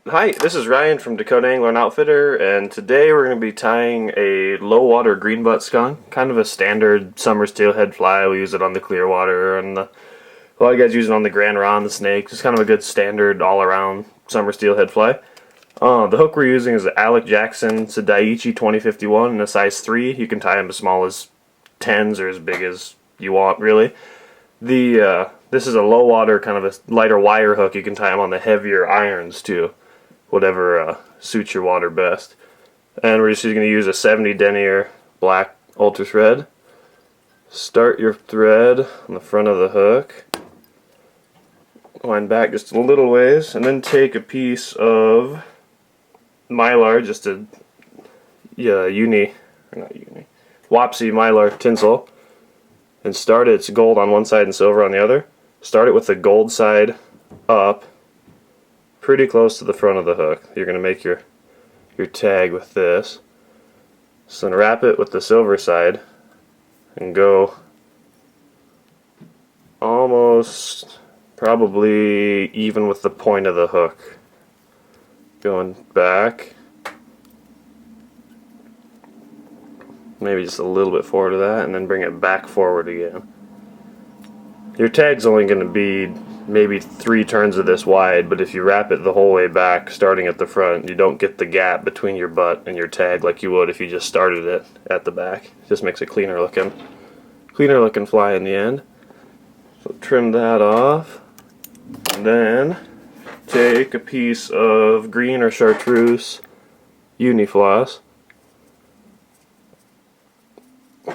Hi, this is Ryan from Dakota Angler and Outfitter, and today we're going to be tying a low water green butt skunk, kind of a standard summer steelhead fly. We use it on the clear water, and a lot of guys use it on the Grand Ron, the snake. It's kind of a good standard all around summer steelhead fly. The hook we're using is the Alec Jackson. It's a Daiichi 2051 in a size 3. You can tie them as small as 10s or as big as you want, really. This is a low water, kind of a lighter wire hook. You can tie them on the heavier irons too, whatever suits your water best. And we're just going to use a 70 denier black ultra thread. Start your thread on the front of the hook, wind back just a little ways, and then take a piece of mylar, just a Wapsi mylar tinsel, and start it. It's gold on one side and silver on the other. Start it with the gold side up, pretty close to the front of the hook. You're going to make your tag with this. So then wrap it with the silver side and go almost probably even with the point of the hook. Going back, maybe just a little bit forward of that, and then bring it back forward again. Your tag's only going to be maybe 3 turns of this wide, but if you wrap it the whole way back, starting at the front, you don't get the gap between your butt and your tag like you would if you just started it at the back. It just makes a cleaner looking fly in the end. So trim that off, and then take a piece of green or chartreuse unifloss,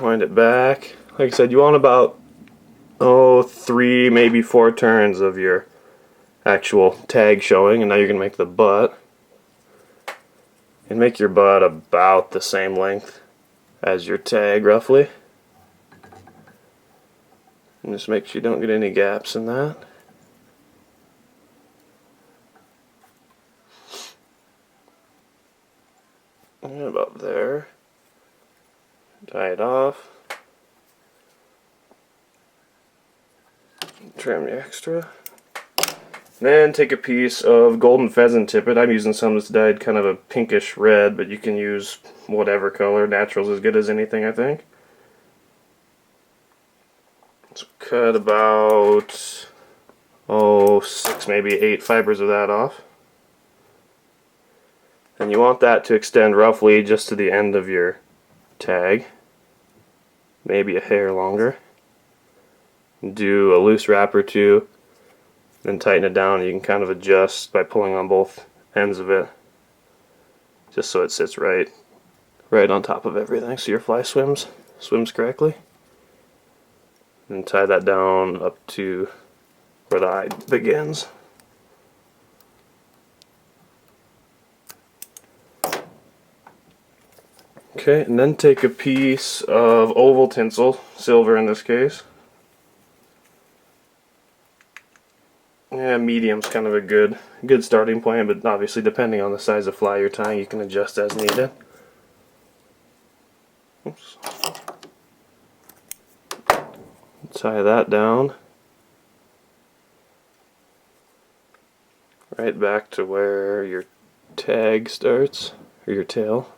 wind it back. Like I said, you want about 3, maybe 4 turns of your actual tag showing, and now you're going to make the butt. And make your butt about the same length as your tag, roughly. And just make sure you don't get any gaps in that. And about there. Tie it off. Trim the extra. Then take a piece of golden pheasant tippet. I'm using some that's dyed kind of a pinkish red, but you can use whatever color. Natural's as good as anything, I think. So cut about 6, maybe 8 fibers of that off. And you want that to extend roughly just to the end of your tag, maybe a hair longer. Do a loose wrap or two, then tighten it down. You can kind of adjust by pulling on both ends of it, just so it sits right on top of everything, so your fly swims correctly. And tie that down up to where the eye begins. Okay, and then take a piece of oval tinsel, silver in this case. Yeah, medium's kind of a good starting point, but obviously depending on the size of fly you're tying, you can adjust as needed. Oops. Tie that down right back to where your tag starts, or your tail.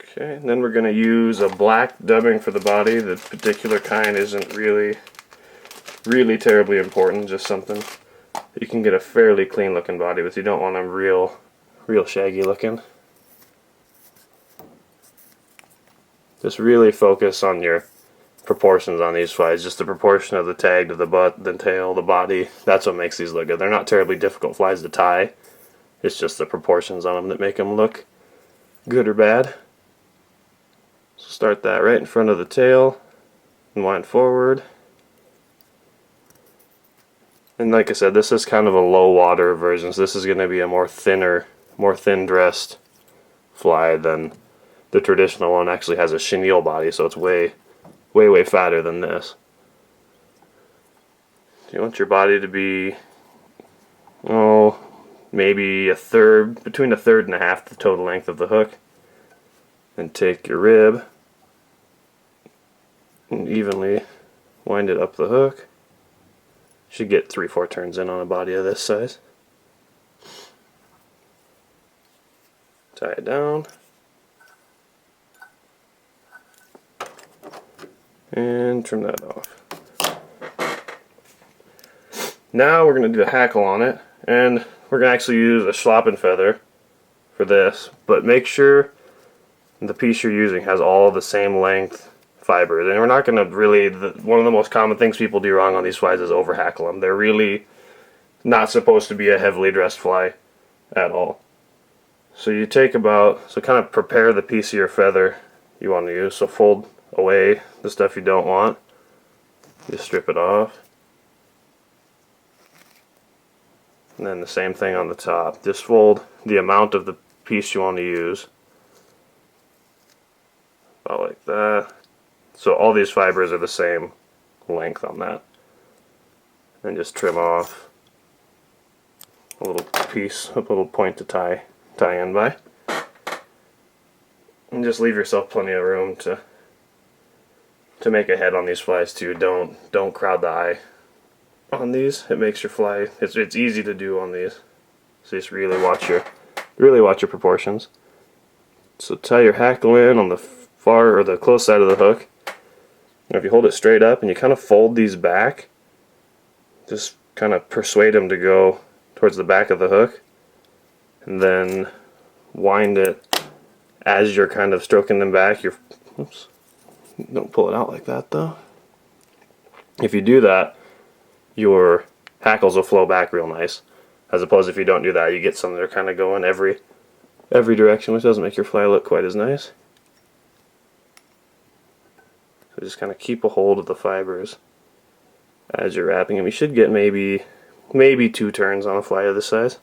Okay, and then we're going to use a black dubbing for the body. The particular kind isn't really terribly important, just something you can get a fairly clean looking body with. You don't want them real shaggy looking. Just really focus on your proportions on these flies, just the proportion of the tag to the butt, the tail, the body. That's what makes these look good. They're not terribly difficult flies to tie. It's just the proportions on them that make them look good or bad. So start that right in front of the tail and wind forward. And like I said, this is kind of a low water version, so this is going to be a more thin dressed fly than the traditional one. Actually has a chenille body, so it's way fatter than this. You want your body to be maybe between a third and a half the total length of the hook. And take your rib and evenly wind it up the hook. Should get 3-4 turns in on a body of this size. Tie it down. And trim that off. Now we're going to do the hackle on it, and we're going to actually use a schlappen feather for this, but make sure the piece you're using has all the same length fibers. And we're not going to really, one of the most common things people do wrong on these flies is over hackle them. They're really not supposed to be a heavily dressed fly at all. So you take so kind of prepare the piece of your feather you want to use. So fold away the stuff you don't want. Just strip it off. And then the same thing on the top. Just fold the amount of the piece you want to use. About like that. So all these fibers are the same length on that. And just trim off a little piece, a little point to tie in by. And just leave yourself plenty of room to make a head on these flies too. Don't crowd the eye on these. It makes your fly, it's easy to do on these. So just really watch your proportions. So tie your hackle in on the far or the close side of the hook. And if you hold it straight up and you kind of fold these back, just kind of persuade them to go towards the back of the hook, and then wind it as you're kind of stroking them back. Oops, don't pull it out like that though. If you do that, your hackles will flow back real nice, as opposed to if you don't do that, you get some that are kind of going every direction, which doesn't make your fly look quite as nice. So just kind of keep a hold of the fibers as you're wrapping them. You should get maybe 2 turns on a fly of this size.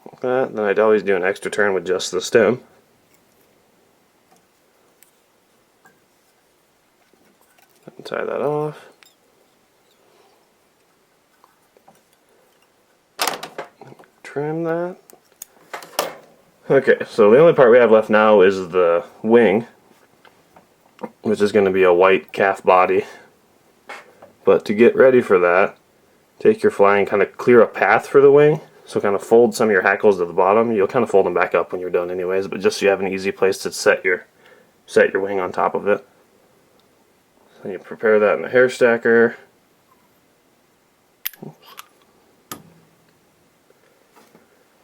Like that. Then I'd always do an extra turn with just the stem. And tie that off. Trim that. Okay, so the only part we have left now is the wing, which is going to be a white calf body. But to get ready for that, take your fly and kind of clear a path for the wing. So kind of fold some of your hackles to the bottom. You'll kind of fold them back up when you're done anyways, but just so you have an easy place to set your wing on top of it. So you prepare that in the hair stacker. Oops.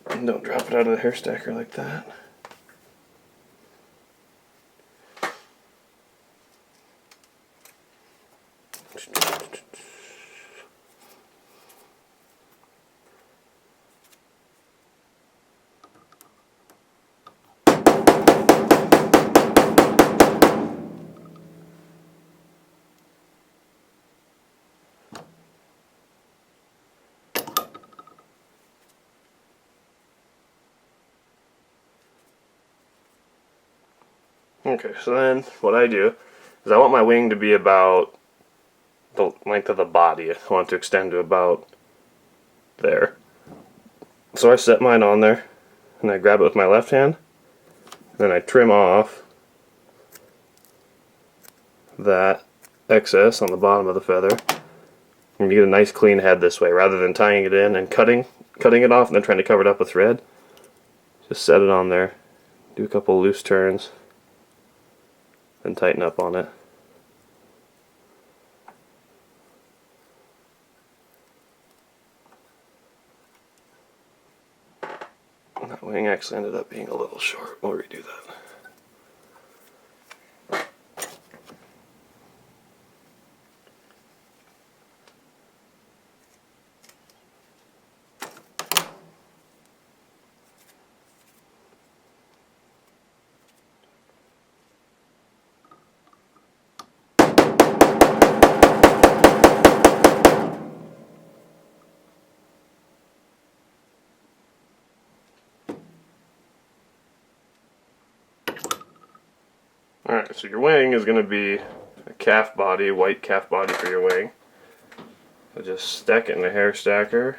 And don't drop it out of the hair stacker like that. Okay, so then what I do is I want my wing to be about the length of the body. I want it to extend to about there. So I set mine on there, and I grab it with my left hand, then I trim off that excess on the bottom of the feather. And you get a nice clean head this way, rather than tying it in and cutting it off and then trying to cover it up with thread. Just set it on there, do a couple loose turns, then tighten up on it. And that wing actually ended up being a little short. We'll redo that. Alright, so your wing is going to be a calf body, white calf body for your wing. So just stack it in the hair stacker,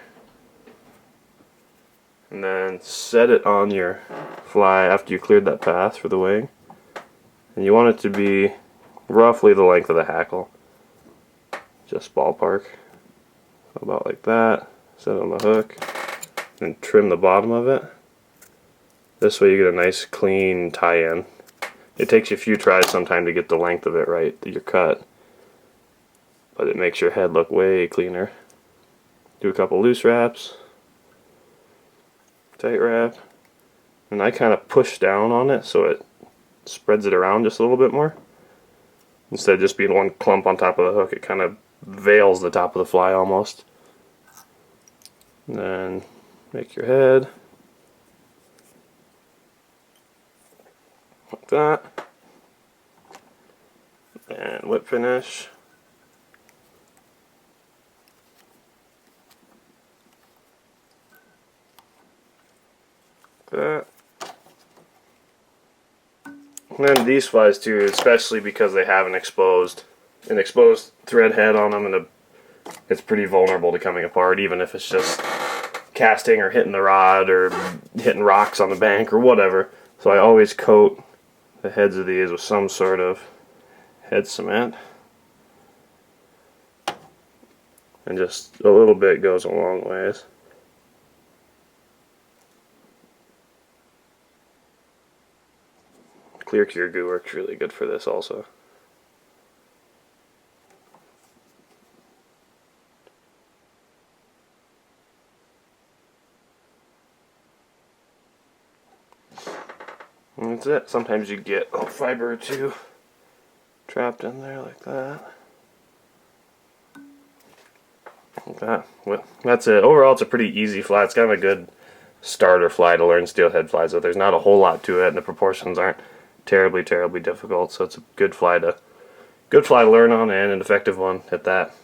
and then set it on your fly after you cleared that path for the wing. And you want it to be roughly the length of the hackle. just ballpark. About like that. Set it on the hook and trim the bottom of it. This way you get a nice clean tie-in. It takes you a few tries sometime to get the length of it right, your cut, but it makes your head look way cleaner. Do a couple loose wraps, tight wrap, and I kind of push down on it so it spreads it around just a little bit more. Instead of just being one clump on top of the hook, it kind of veils the top of the fly almost. And then make your head like that, and whip finish. That. And then these flies too, especially because they have an exposed thread head on them, and it's pretty vulnerable to coming apart, even if it's just casting or hitting the rod or hitting rocks on the bank or whatever. So I always coat the heads of these with some sort of head cement, and just a little bit goes a long ways. Clear cure goo works really good for this also. And that's it. Sometimes you get a fiber or two trapped in there like that. Like that. Well, that's it. Overall, it's a pretty easy fly. It's kind of a good starter fly to learn steelhead flies with. There's not a whole lot to it, and the proportions aren't terribly difficult. So it's a good fly to learn on, and an effective one at that.